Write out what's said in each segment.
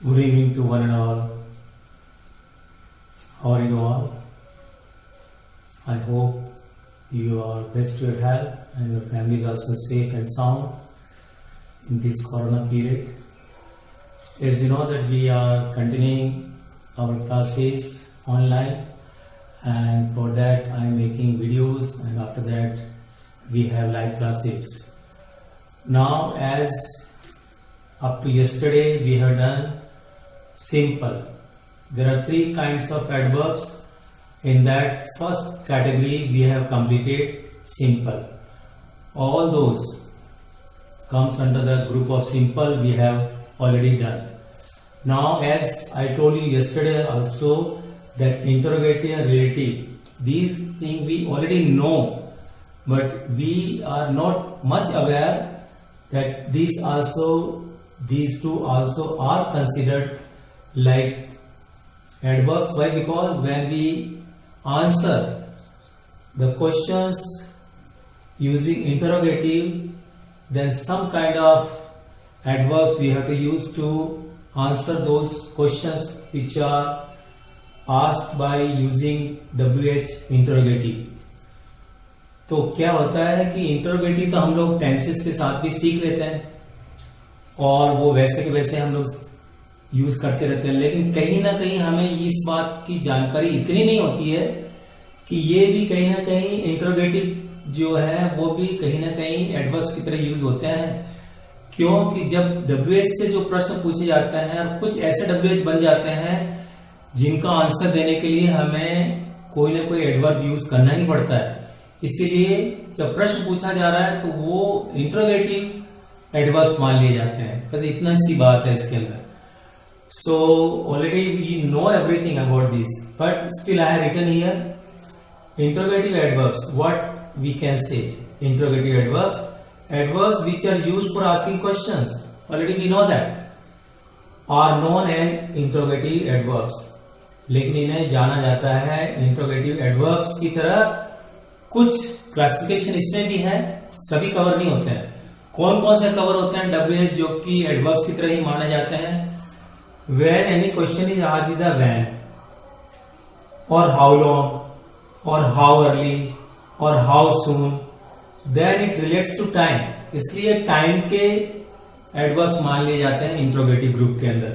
Good evening to one and all. How are you all? I hope you are best to your health and your family is also safe and sound in this corona period. As you know that we are continuing our classes online, and for that I am making videos, and after that we have live classes. Now, as up to yesterday we have done simple. There are three kinds of adverbs. In that first category we have completed simple. All those comes under the group of simple we have already done. Now, as I told you yesterday also, that interrogative and relative, these things we already know, but we are not much aware that these two also are considered like adverbs. Why? Because when we answer the questions using interrogative, then some kind of adverbs we have to use to answer those questions which are asked by using WH interrogative. तो क्या होता है कि interrogative तो हम लोग tenses के साथ भी सीख लेते हैं और वो वैसे के वैसे हम लोग यूज करते रहते हैं, लेकिन कहीं ना कहीं हमें इस बात की जानकारी इतनी नहीं होती है कि ये भी कहीं ना कहीं इंटरोगेटिव जो है वो भी कहीं ना कहीं एडवर्ब्स की तरह यूज होते हैं। क्योंकि जब WH से जो प्रश्न पूछे जाते हैं, कुछ ऐसे WH बन जाते हैं जिनका आंसर देने के लिए हमें कोई ना कोई एडवर्ब यूज करना ही पड़ता है। इसीलिए जब प्रश्न पूछा जा रहा है तो वो इंटरोगेटिव एडवर्ब्स मान लिए जाते हैं। बस इतना सी बात है इसके अंदर। So already we know everything about this, but still I have written here interrogative adverbs. What we can say? Interrogative adverbs, adverbs which are used for asking questions. Already we know that are known as interrogative adverbs. लेकिन इन्हें जाना जाता है interrogative adverbs की तरह। कुछ classification इसमें भी है, सभी कवर नहीं होते हैं। कौन कौन से कवर होते हैं WH जो कि एडवर्ब्स की तरह ही माने जाते हैं? When any question is asked with the when, or how long, or how early, or how soon, then it relates to time. इसलिए टाइम के एडवर्ब्स मान लिए जाते हैं इंट्रोगेटिव ग्रुप के अंदर।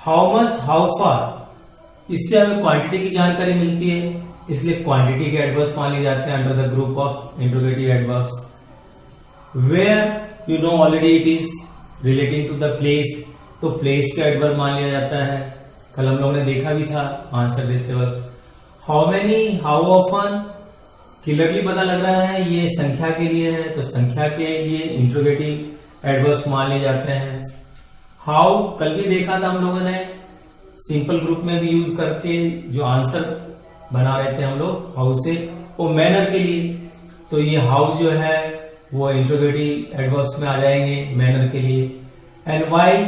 How much, how far, इससे हमें क्वांटिटी की जानकारी मिलती है, इसलिए क्वांटिटी के एडवर्ब्स मान लिए जाते हैं under the group of interrogative adverbs. Where you know already it is relating to the place, तो प्लेस का एडवर्ब मान लिया जाता है। कल हम लोगों ने देखा भी था आंसर देते वक्त। How many, how often, clearly पता लग रहा है ये संख्या के लिए है, तो संख्या के लिए इंट्रोगेटिव एडवर्ब्स मान लिए जाते हैं। हाउ कल भी देखा था हम लोगों ने, सिंपल ग्रुप में भी यूज करके जो आंसर बना रहे थे हम लोग हाउ से, वो मैनर के लिए, तो ये हाउ जो है वो इंट्रोगेटिव एडवर्ब्स में आ जाएंगे मैनर के लिए। एंड वाई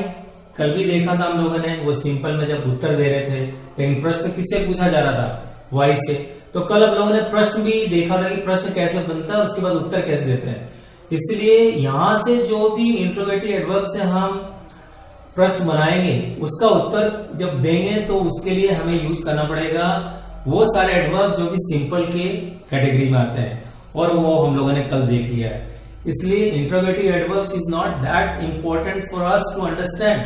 कल भी देखा था हम लोगों ने, वो सिंपल में जब उत्तर दे रहे थे, लेकिन प्रश्न किससे पूछा जा रहा था? वाई से। तो कल हम लोगों ने प्रश्न भी देखा था कि प्रश्न कैसे बनता है, उसके बाद उत्तर कैसे देते हैं। इसलिए यहां से जो भी इंट्रोगेटिव एडवर्ब से हम प्रश्न बनाएंगे उसका उत्तर जब देंगे तो उसके लिए हमें यूज करना पड़ेगा वो सारे एडवर्ब जो कि सिंपल के कैटेगरी में आते हैं, और वो हम लोगों ने कल देख लिया है। इसलिए interrogative adverbs is not that important for us to understand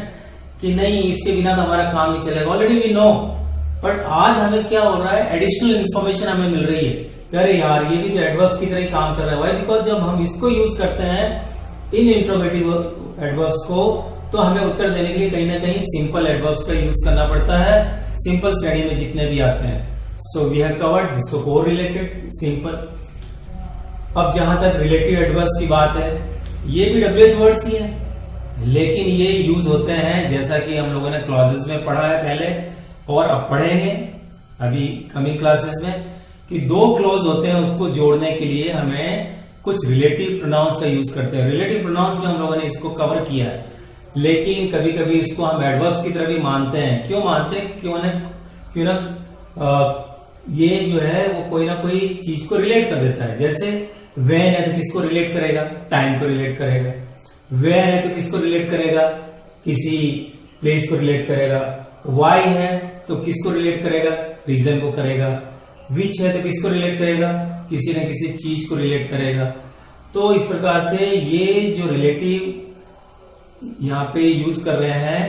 कि नहीं इसके बिना तो हमारा काम नहीं चलेगा। ऑलरेडी वी नो, बट आज हमें क्या हो रहा है, एडिशनल इंफॉर्मेशन हमें मिल रही है। अरे यार ये भी तो एडवर्ब्स की तरह ही काम कर रहा है। वाई? बिकॉज जब हम इसको यूज करते हैं इन इंट्रोगेटिव एडवर्ब्स को, तो हमें उत्तर देने के लिए कहीं ना कहीं सिंपल एडवर्ब्स का यूज करना पड़ता है, सिंपल स्टडी में जितने भी आते हैं। So we have covered this, so correlated, simple. अब जहां तक रिलेटिव एडवर्ब्स की बात है, ये भी WH वर्ड्स ही हैं, लेकिन ये यूज होते हैं जैसा कि हम लोगों ने क्लासेस में पढ़ा है पहले और अब पढ़ेंगे अभी कमिंग क्लासेस में, कि दो क्लोज होते हैं उसको जोड़ने के लिए हमें कुछ रिलेटिव प्रोनाउंस का यूज करते हैं। रिलेटिव प्रोनाउंस में हम लोगों ने इसको कवर किया है, लेकिन कभी कभी इसको हम एडवर्ब्स की तरह भी मानते हैं। क्यों मानते हैं? क्यों ना ये जो है वो कोई ना कोई चीज को रिलेट कर देता है। जैसे वेन है तो किसको रिलेट करेगा? टाइम को रिलेट करेगा। वेयर है तो किसको रिलेट करेगा? किसी प्लेस को रिलेट करेगा, वाई है तो किसको रिलेट करेगा, रीजन को करेगा, विच है तो किसको रिलेट करेगा, किसी न किसी चीज को रिलेट करेगा। तो इस प्रकार से ये जो रिलेटिव यहाँ पे यूज कर रहे हैं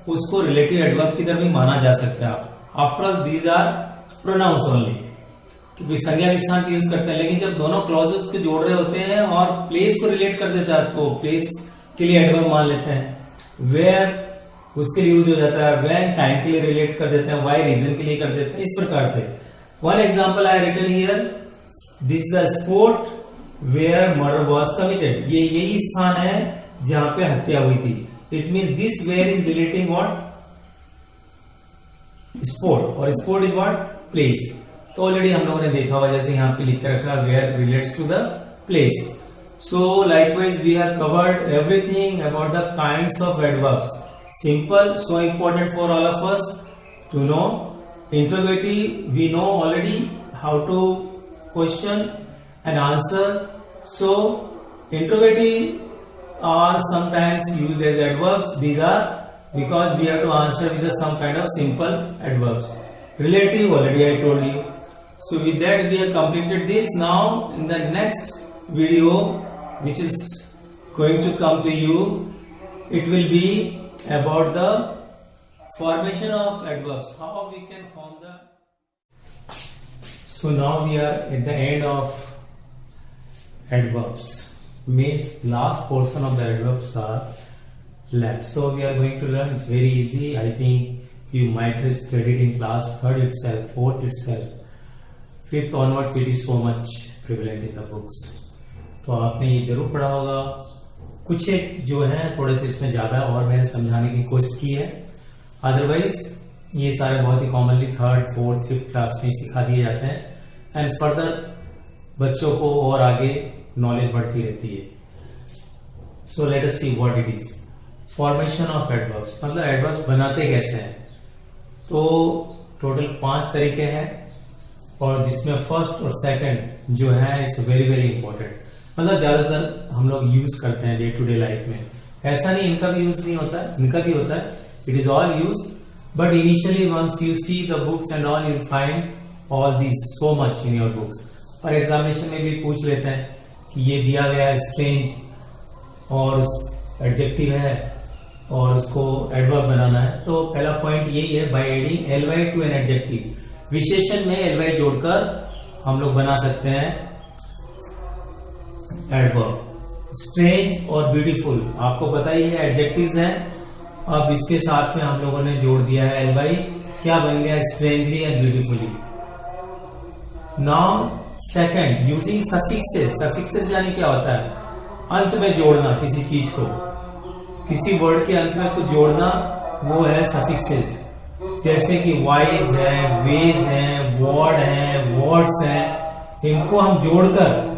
उसको रिलेटिव एडवर्ब की तरह भी माना जा सकता है। After all these are pronouns only, क्योंकि संज्ञा के स्थान पे यूज करते हैं, लेकिन जब दोनों क्लॉजेस को जोड़ रहे होते हैं और प्लेस को रिलेट कर देता है तो प्लेस के लिए एडवर्ब मान लेते हैं, वेयर उसके लिए यूज हो जाता है, व्हेन टाइम के लिए रिलेट कर देते हैं, व्हाई रीजन के लिए कर देते हैं। इस प्रकार से one example I written here, this is the spot where murder was committed. ये यही स्थान है जहां पे हत्या हुई थी। It means this where is relating what, spot, और स्पॉट इज व्हाट, प्लेस। तो ऑलरेडी हम लोगों ने देखा हुआ, जैसे यहाँ पे लिख कर रखा, where relates to the place. So likewise we have covered everything about the kinds of adverbs. Simple, so important for all of us to know. Interrogative, we know already how to question and answer. So, interrogative are sometimes used as adverbs. These are because we have to answer with some kind of simple adverbs. Relative, already I told you. So, with that we have completed this. Now, in the next video, which is going to come to you, it will be about the formation of adverbs, how we can form the. So now we are at the end of adverbs, means last portion of the adverbs are left. So we are going to learn, it's very easy. I think you might have studied in class 3rd itself, 4th itself, 5th onwards it is so much prevalent in the books. तो आपने ये जरूर पढ़ा होगा। कुछ एक जो है थोड़े से इसमें ज्यादा और मैंने समझाने की कोशिश की है, अदरवाइज ये सारे बहुत ही commonly 3rd, 4th, 5th class में सिखा दिए जाते हैं, एंड फर्दर बच्चों को और आगे नॉलेज बढ़ती रहती है। So let us see what it is formation of adverbs, मतलब एडवर्ब्स बनाते कैसे हैं। तो टोटल 5 तरीके हैं, और जिसमें फर्स्ट और सेकंड जो है इट्स वेरी वेरी इंपॉर्टेंट, मतलब ज्यादातर हम लोग यूज करते हैं डे टू डे लाइफ में। ऐसा नहीं इनका भी यूज नहीं होता है, इनका भी होता है, it is all use, but initially once you see the books and all you find all this so much in your books. और एग्जामिनेशन में भी पूछ लेते हैं कि ये दिया गया है स्ट्रेंज और उस एडजेक्टिव है और उसको एडवर्ब बनाना है, तो पहला पॉइंट यही है, by adding LY to an adjective, विशेषण में एलवाई जोड़कर हम लोग बना सकते हैं एडवर्ब। स्ट्रेंज और ब्यूटीफुल आपको पता ही है एडजेक्टिव्स हैं, अब इसके साथ में हम लोगों ने जोड़ दिया है एलवाई, क्या बन गया, strangely and beautifully. Now second, using suffixes. Suffixes यानी क्या होता है, अंत में जोड़ना किसी चीज को, किसी वर्ड के अंत में कुछ जोड़ना, वो है सफिक्सेस। जैसे कि वाइज है, वेज है, वर्ड है, वर्ड्स हैं, इनको हम जोड़कर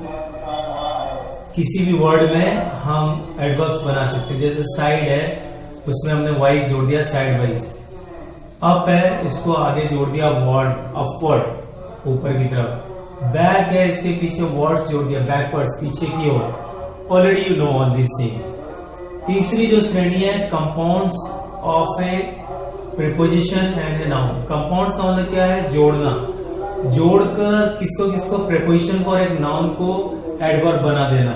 किसी भी वर्ड में हम एडवर्ब्स बना सकते हैं। जैसे साइड है, उसमें हमने वाइज जोड़ दिया, साइड वाइज। अप है, इसको आगे जोड़ दिया वर्ड, अपवर्ड, ऊपर की तरफ। बैक है, इसके पीछे वर्ड्स जोड़ दिया, बैकवर्ड्स, पीछे की ओर। Already you know all this thing. तीसरी जो श्रेणी है, compounds of a preposition and a noun. Compounds का मतलब क्या है, जोड़ना, जोड़कर किसको किसको, प्रीपोजिशन को और एक नाउन को एडवर्ब बना देना।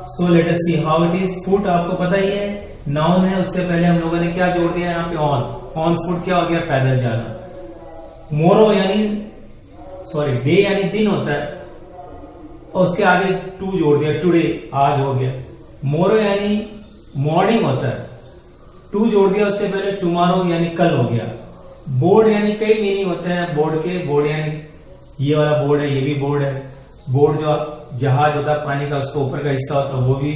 So let us see how it is. Foot आपको पता ही है, नाउन है, उससे पहले हम लोगों ने क्या जोड़ दिया यहाँ पे, ऑन फुट क्या हो गया, पैदल जाना। मोरो यानी डे यानी दिन होता है, और उसके आगे टू जोड़ दिया, टुडे आज हो गया। मोरो यानी मॉर्निंग होता है, टू जोड़ दिया उससे पहले, टुमारो यानी कल हो गया। बोर्ड यानी कई मीनिंग होते हैं बोर्ड के, बोर्ड यानी ये वाला बोर्ड है, ये भी बोर्ड है। बोर्ड जो जहाज होता है पानी का, उसको ऊपर का हिस्सा होता है, वो भी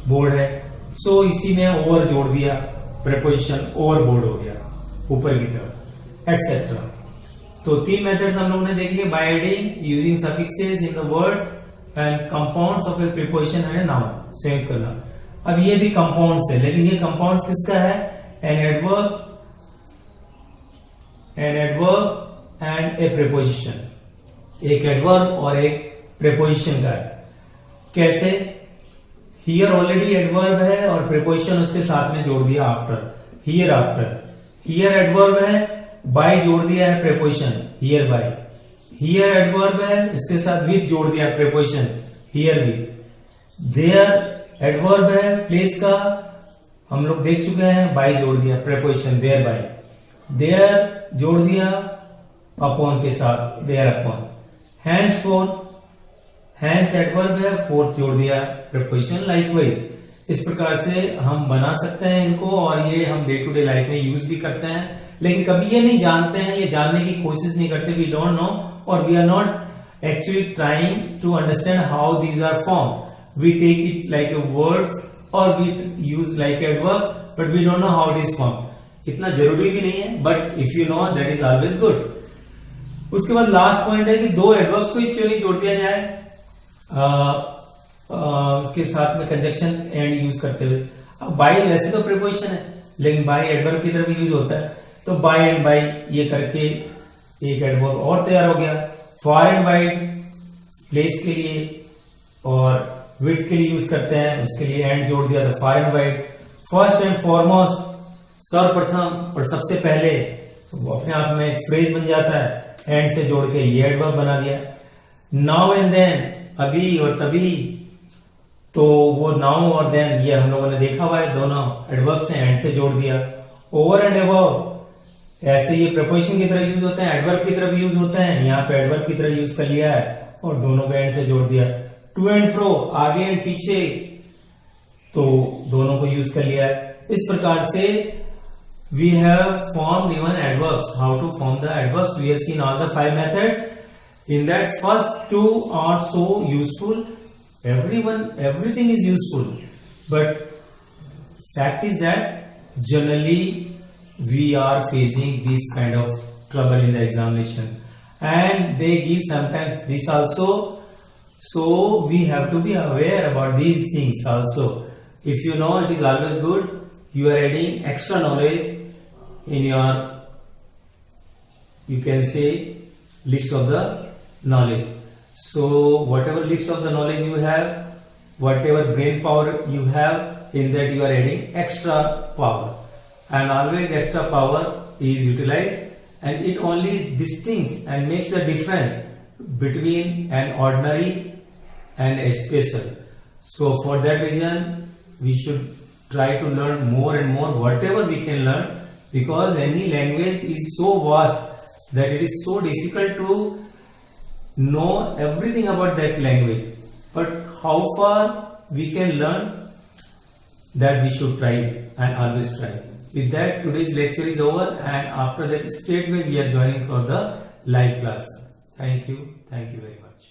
बोर्ड है। सो इसी में ओवर जोड़ दिया, प्रीपोजिशन ओवरबोर्ड हो गया, ऊपर की तरफ, एटसेट्रा। तो 3 मेथड्स हम लोगों ने देख लिए, by adding, using suffixes in the words and compounds of a preposition and noun, संयुक्त करना। अब ये भी कंपाउंड्स है, लेकिन ये कंपाउंड्स किसका है, an adverb and A preposition, एक एडवर्ब और एक प्रीपोजिशन का है। कैसे, हियर ऑलरेडी एडवर्ब है और प्रीपोजिशन उसके साथ में जोड़ दिया after, here after. Here adverb है, बाय जोड़ दिया है preposition here by. Here adverb है, इसके साथ विद जोड़ दिया preposition here with. There adverb है, प्लेस का हम लोग देख चुके हैं, बाय जोड़ दिया प्रेपोजिशन देयर बाय। देयर जोड़ दिया अपॉन के साथ there upon. Hence forth, hence adverb है, फोर्थ जोड़ दिया प्रेपोजिशन लाइकवाइज। इस प्रकार से हम बना सकते हैं इनको, और ये हम डे टू डे लाइफ में यूज भी करते हैं, लेकिन कभी ये नहीं जानते हैं, ये जानने की कोशिश नहीं करते। वी डोंट नो और we are not actually trying to understand how these are form. We take it like a words और we use like adverbs, but we don't know how it is form. इतना जरूरी भी नहीं है, but if you know that is always good. उसके बाद last point है कि दो एडवर्ब्स को क्यों नहीं जोड़ दिया जाए उसके साथ में कंजक्शन एंड यूज करते हुए। अब बाय वैसे तो प्रीपोजिशन है, लेकिन बाय एडवर्ब की तरफ यूज होता है, तो बाय एंड बाय ये करके एक एडवर्ब और तैयार हो गया। फॉर एंड वाइड प्लेस के लिए और विथ के लिए यूज करते हैं, उसके लिए एंड जोड़ दिया था for and wide. First and foremost, सर्वप्रथम और सबसे पहले, तो अपने आप में फ्रेज बन जाता है, एंड से जोड़ के ये एडवर्ब बना दिया। नाउ एंड देन, अभी और तभी, तो वो नाउ और देन ये हम लोगों ने देखा हुआ है, दोनों एडवर्ब से एंड से जोड़ दिया। ओवर एंड अबव, ऐसे ये प्रपोजिशन की तरह यूज होते हैं, एडवर्ब की तरह भी यूज होते हैं, यहाँ पे एडवर्ब की तरह यूज कर लिया है और दोनों को एंड से जोड़ दिया। टू एंड फ्रो, आगे एंड पीछे, तो दोनों को यूज कर लिया है। इस प्रकार से we have formed even adverbs. How to form the adverbs? We have seen all the 5 methods. In that, first 2 are so useful. Everything is useful, but fact is that generally we are facing this kind of trouble in the examination, and they give sometimes this also. So we have to be aware about these things also. If you know, it is always good. You are adding extra knowledge in your, you can say, list of the knowledge. So whatever list of the knowledge you have, whatever brain power you have, in that you are adding extra power, and always extra power is utilized, and it only distincts and makes a difference between an ordinary and a special. So for that reason we should try to learn more and more whatever we can learn, because any language is so vast that it is so difficult to know everything about that language. But how far we can learn, that we should try and always try. With that, today's lecture is over, and after that straightway we are joining for the live class. Thank you very much.